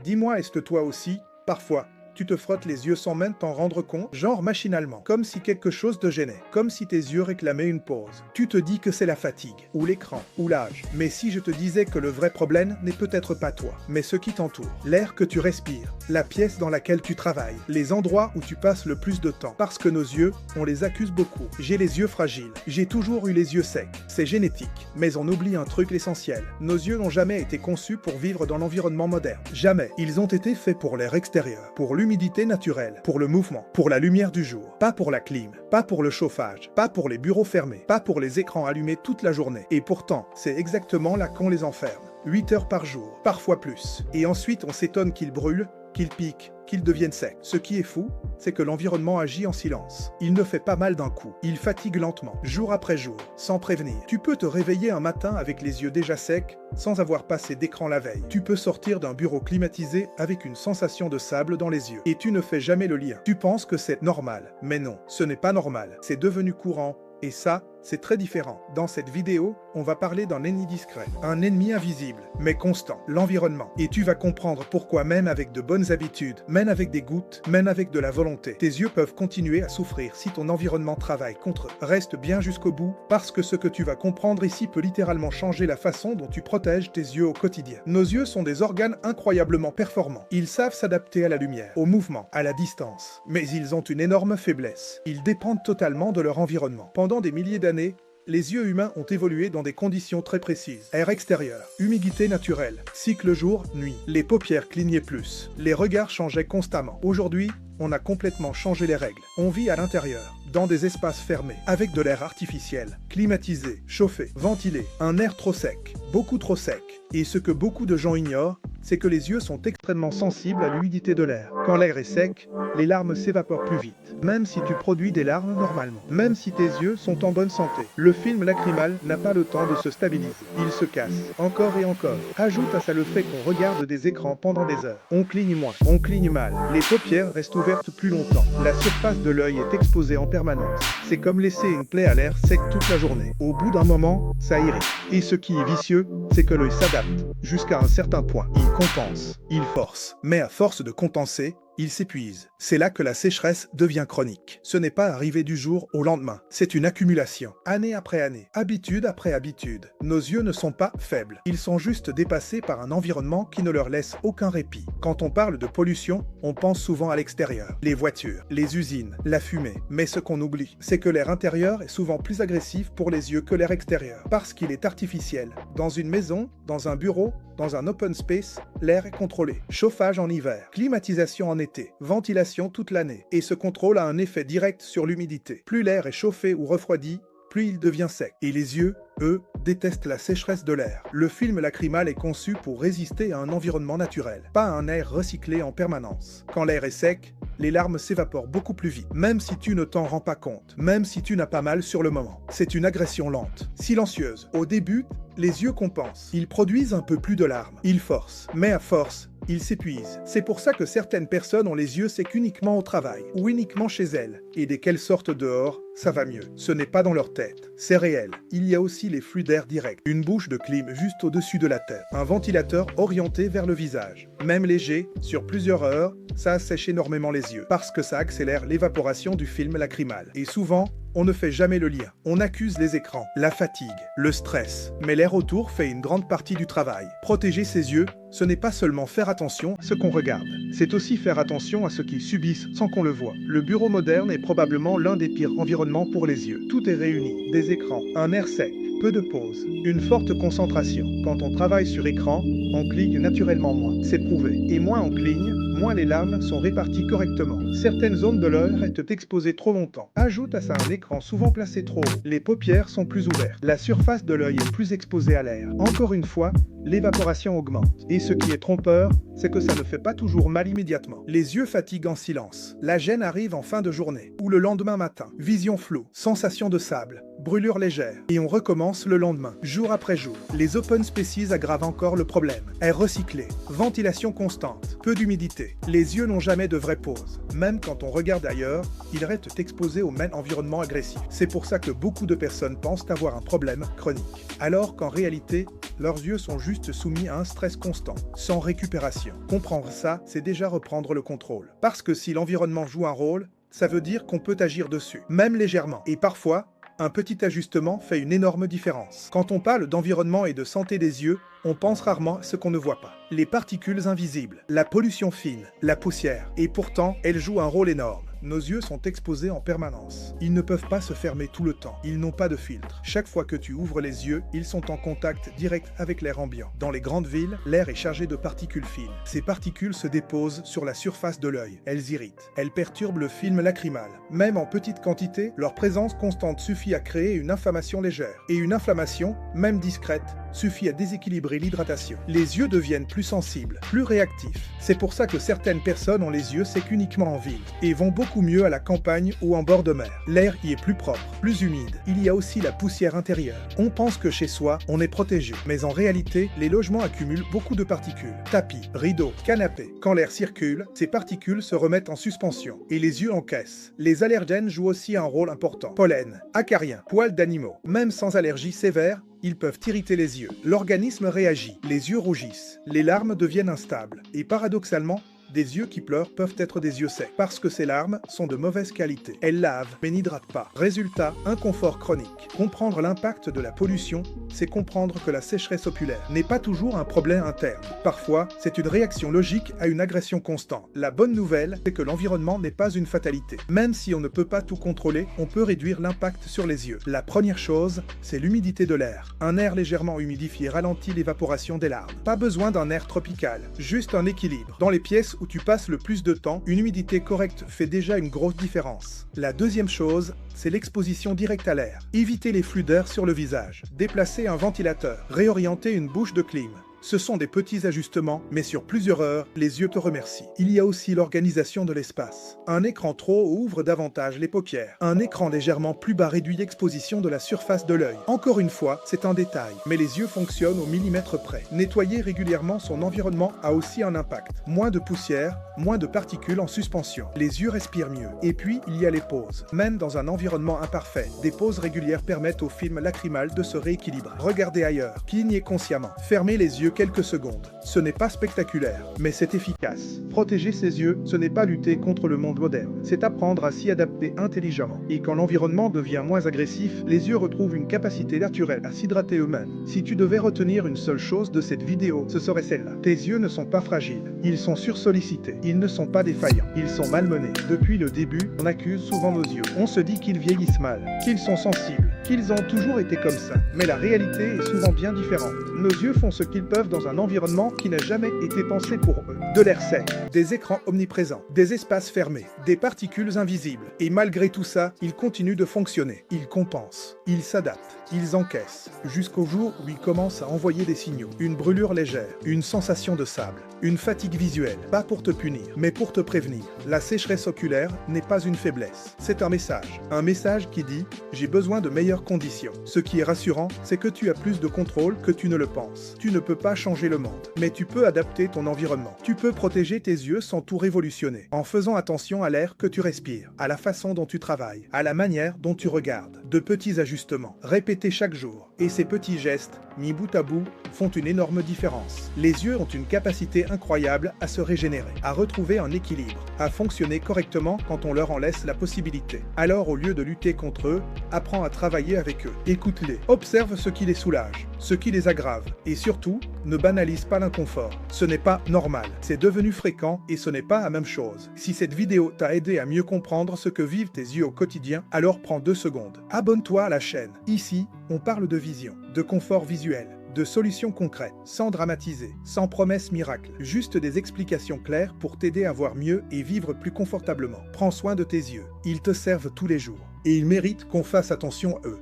Dis-moi, est-ce que toi aussi, parfois, tu te frottes les yeux sans même t'en rendre compte, genre machinalement, comme si quelque chose te gênait, comme si tes yeux réclamaient une pause. Tu te dis que c'est la fatigue, ou l'écran, ou l'âge. Mais si je te disais que le vrai problème n'est peut-être pas toi, mais ce qui t'entoure, l'air que tu respires, la pièce dans laquelle tu travailles, les endroits où tu passes le plus de temps. Parce que nos yeux, on les accuse beaucoup. J'ai les yeux fragiles, j'ai toujours eu les yeux secs. C'est génétique, mais on oublie un truc essentiel. Nos yeux n'ont jamais été conçus pour vivre dans l'environnement moderne. Jamais. Ils ont été faits pour l'air extérieur, pour l'humidité naturelle, pour le mouvement, pour la lumière du jour, pas pour la clim, pas pour le chauffage, pas pour les bureaux fermés, pas pour les écrans allumés toute la journée. Et pourtant, c'est exactement là qu'on les enferme. 8 heures par jour, parfois plus. Et ensuite, on s'étonne qu'ils brûlent, qu'ils piquent, qu'ils deviennent secs. Ce qui est fou, c'est que l'environnement agit en silence. Il ne fait pas mal d'un coup. Il fatigue lentement, jour après jour, sans prévenir. Tu peux te réveiller un matin avec les yeux déjà secs, sans avoir passé d'écran la veille. Tu peux sortir d'un bureau climatisé avec une sensation de sable dans les yeux. Et tu ne fais jamais le lien. Tu penses que c'est normal. Mais non, ce n'est pas normal. C'est devenu courant. Et ça, c'est très différent. Dans cette vidéo, on va parler d'un ennemi discret, un ennemi invisible, mais constant, l'environnement. Et tu vas comprendre pourquoi même avec de bonnes habitudes, même avec des gouttes, même avec de la volonté, tes yeux peuvent continuer à souffrir si ton environnement travaille contre eux. Reste bien jusqu'au bout, parce que ce que tu vas comprendre ici peut littéralement changer la façon dont tu protèges tes yeux au quotidien. Nos yeux sont des organes incroyablement performants. Ils savent s'adapter à la lumière, au mouvement, à la distance. Mais ils ont une énorme faiblesse. Ils dépendent totalement de leur environnement. Pendant des milliers d'années, les yeux humains ont évolué dans des conditions très précises. Air extérieur, humidité naturelle, cycle jour-nuit. Les paupières clignaient plus. Les regards changeaient constamment. Aujourd'hui, on a complètement changé les règles. On vit à l'intérieur, dans des espaces fermés, avec de l'air artificiel, climatisé, chauffé, ventilé, un air trop sec, beaucoup trop sec. Et ce que beaucoup de gens ignorent, c'est que les yeux sont extrêmement sensibles à l'humidité de l'air. Quand l'air est sec, les larmes s'évaporent plus vite, même si tu produis des larmes normalement, même si tes yeux sont en bonne santé. Le film lacrymal n'a pas le temps de se stabiliser. Il se casse, encore et encore. Ajoute à ça le fait qu'on regarde des écrans pendant des heures. On cligne moins, on cligne mal. Les paupières restent ouvertes plus longtemps. La surface de l'œil est exposée en permanence. C'est comme laisser une plaie à l'air sec toute la journée. Au bout d'un moment, ça irrite. Et ce qui est vicieux, c'est que l'œil s'adapte. Jusqu'à un certain point, il compense, il force. Mais à force de compenser, il s'épuise. C'est là que la sécheresse devient chronique. Ce n'est pas arrivé du jour au lendemain. C'est une accumulation, année après année, habitude après habitude. Nos yeux ne sont pas faibles. Ils sont juste dépassés par un environnement qui ne leur laisse aucun répit. Quand on parle de pollution, on pense souvent à l'extérieur. Les voitures, les usines, la fumée. Mais ce qu'on oublie, c'est que l'air intérieur est souvent plus agressif pour les yeux que l'air extérieur. Parce qu'il est artificiel. Dans une maison, dans un bureau, dans un open space, l'air est contrôlé. Chauffage en hiver, climatisation en été, ventilation toute l'année. Et ce contrôle a un effet direct sur l'humidité. Plus l'air est chauffé ou refroidi, plus il devient sec. Et les yeux, eux, détestent la sécheresse de l'air. Le film lacrymal est conçu pour résister à un environnement naturel, pas à un air recyclé en permanence. Quand l'air est sec, les larmes s'évaporent beaucoup plus vite, même si tu ne t'en rends pas compte, même si tu n'as pas mal sur le moment. C'est une agression lente, silencieuse. Au début, les yeux compensent. Ils produisent un peu plus de larmes. Ils forcent. Mais à force, ils s'épuisent. C'est pour ça que certaines personnes ont les yeux secs uniquement au travail, ou uniquement chez elles. Et dès qu'elles sortent dehors, ça va mieux. Ce n'est pas dans leur tête. C'est réel. Il y a aussi les flux d'air direct. Une bouche de clim juste au-dessus de la tête. Un ventilateur orienté vers le visage. Même léger, sur plusieurs heures, ça assèche énormément les yeux. Parce que ça accélère l'évaporation du film lacrymal. Et souvent, on ne fait jamais le lien. On accuse les écrans, la fatigue, le stress. Mais l'air autour fait une grande partie du travail. Protéger ses yeux, ce n'est pas seulement faire attention à ce qu'on regarde. C'est aussi faire attention à ce qu'ils subissent sans qu'on le voie. Le bureau moderne est probablement l'un des pires environnements pour les yeux. Tout est réuni. Des écrans, un air sec, peu de pauses, une forte concentration. Quand on travaille sur écran, on cligne naturellement moins. C'est prouvé. Et moins on cligne, moins les larmes sont réparties correctement. Certaines zones de l'œil restent exposées trop longtemps. Ajoute à ça un écran souvent placé trop haut. Les paupières sont plus ouvertes. La surface de l'œil est plus exposée à l'air. Encore une fois, l'évaporation augmente. Et ce qui est trompeur, c'est que ça ne fait pas toujours mal immédiatement. Les yeux fatiguent en silence. La gêne arrive en fin de journée ou le lendemain matin. Vision floue, sensation de sable, brûlure légère, et on recommence le lendemain, jour après jour. Les open spaces aggravent encore le problème. Air recyclé, ventilation constante, peu d'humidité. Les yeux n'ont jamais de vraie pause. Même quand on regarde ailleurs, ils restent exposés au même environnement agressif. C'est pour ça que beaucoup de personnes pensent avoir un problème chronique. Alors qu'en réalité, leurs yeux sont juste soumis à un stress constant, sans récupération. Comprendre ça, c'est déjà reprendre le contrôle. Parce que si l'environnement joue un rôle, ça veut dire qu'on peut agir dessus, même légèrement. Et parfois, un petit ajustement fait une énorme différence. Quand on parle d'environnement et de santé des yeux, on pense rarement à ce qu'on ne voit pas. Les particules invisibles, la pollution fine, la poussière. Et pourtant, elles jouent un rôle énorme. Nos yeux sont exposés en permanence. Ils ne peuvent pas se fermer tout le temps. Ils n'ont pas de filtre. Chaque fois que tu ouvres les yeux, ils sont en contact direct avec l'air ambiant. Dans les grandes villes, l'air est chargé de particules fines. Ces particules se déposent sur la surface de l'œil. Elles irritent. Elles perturbent le film lacrymal. Même en petite quantité, leur présence constante suffit à créer une inflammation légère. Et une inflammation, même discrète, suffit à déséquilibrer l'hydratation. Les yeux deviennent plus sensibles, plus réactifs. C'est pour ça que certaines personnes ont les yeux secs uniquement en ville et vont beaucoup mieux à la campagne ou en bord de mer. L'air y est plus propre, plus humide. Il y a aussi la poussière intérieure. On pense que chez soi, on est protégé. Mais en réalité, les logements accumulent beaucoup de particules. Tapis, rideaux, canapés. Quand l'air circule, ces particules se remettent en suspension et les yeux encaissent. Les allergènes jouent aussi un rôle important. Pollen, acariens, poils d'animaux. Même sans allergie sévère, ils peuvent irriter les yeux. L'organisme réagit, les yeux rougissent, les larmes deviennent instables. Et paradoxalement, des yeux qui pleurent peuvent être des yeux secs, parce que ces larmes sont de mauvaise qualité. Elles lavent, mais n'hydratent pas. Résultat, inconfort chronique. Comprendre l'impact de la pollution, c'est comprendre que la sécheresse oculaire n'est pas toujours un problème interne. Parfois, c'est une réaction logique à une agression constante. La bonne nouvelle, c'est que l'environnement n'est pas une fatalité. Même si on ne peut pas tout contrôler, on peut réduire l'impact sur les yeux. La première chose, c'est l'humidité de l'air. Un air légèrement humidifié ralentit l'évaporation des larmes. Pas besoin d'un air tropical, juste un équilibre. Dans les pièces où tu passes le plus de temps, une humidité correcte fait déjà une grosse différence. La deuxième chose, c'est l'exposition directe à l'air. Éviter les flux d'air sur le visage. Déplacer un ventilateur. Réorienter une bouche de clim. Ce sont des petits ajustements, mais sur plusieurs heures, les yeux te remercient. Il y a aussi l'organisation de l'espace. Un écran trop haut ouvre davantage les paupières. Un écran légèrement plus bas réduit l'exposition de la surface de l'œil. Encore une fois, c'est un détail, mais les yeux fonctionnent au millimètre près. Nettoyer régulièrement son environnement a aussi un impact. Moins de poussière, moins de particules en suspension. Les yeux respirent mieux. Et puis, il y a les pauses. Même dans un environnement imparfait, des pauses régulières permettent au film lacrymal de se rééquilibrer. Regardez ailleurs, clignez consciemment. Fermez les yeux quelques secondes. Ce n'est pas spectaculaire, mais c'est efficace. Protéger ses yeux, ce n'est pas lutter contre le monde moderne, c'est apprendre à s'y adapter intelligemment. Et quand l'environnement devient moins agressif, les yeux retrouvent une capacité naturelle à s'hydrater eux-mêmes. Si tu devais retenir une seule chose de cette vidéo, ce serait celle-là. Tes yeux ne sont pas fragiles, ils sont sursollicités, ils ne sont pas défaillants, ils sont malmenés. Depuis le début, on accuse souvent nos yeux. On se dit qu'ils vieillissent mal, qu'ils sont sensibles, qu'ils ont toujours été comme ça. Mais la réalité est souvent bien différente. Nos yeux font ce qu'ils peuvent dans un environnement qui n'a jamais été pensé pour eux. De l'air sec, des écrans omniprésents, des espaces fermés, des particules invisibles. Et malgré tout ça, ils continuent de fonctionner. Ils compensent, ils s'adaptent, ils encaissent, jusqu'au jour où ils commencent à envoyer des signaux. Une brûlure légère, une sensation de sable, une fatigue visuelle, pas pour te punir, mais pour te prévenir. La sécheresse oculaire n'est pas une faiblesse, c'est un message qui dit « j'ai besoin de meilleures conditions ». Ce qui est rassurant, c'est que tu as plus de contrôle que tu ne le penses. Tu ne peux pas changer le monde, mais tu peux adapter ton environnement. Tu peux protéger tes yeux sans tout révolutionner, en faisant attention à l'air que tu respires, à la façon dont tu travailles, à la manière dont tu regardes. De petits ajustements, répétés chaque jour. Et ces petits gestes, mis bout à bout, font une énorme différence. Les yeux ont une capacité incroyable à se régénérer, à retrouver un équilibre, à fonctionner correctement quand on leur en laisse la possibilité. Alors au lieu de lutter contre eux, apprends à travailler avec eux. Écoute-les, observe ce qui les soulage, ce qui les aggrave, et surtout, ne banalise pas l'inconfort. Ce n'est pas normal, c'est devenu fréquent et ce n'est pas la même chose. Si cette vidéo t'a aidé à mieux comprendre ce que vivent tes yeux au quotidien, alors prends 2 secondes. Abonne-toi à la chaîne. Ici, on parle de vision, de confort visuel, de solutions concrètes, sans dramatiser, sans promesses miracles, juste des explications claires pour t'aider à voir mieux et vivre plus confortablement. Prends soin de tes yeux, ils te servent tous les jours, et ils méritent qu'on fasse attention à eux.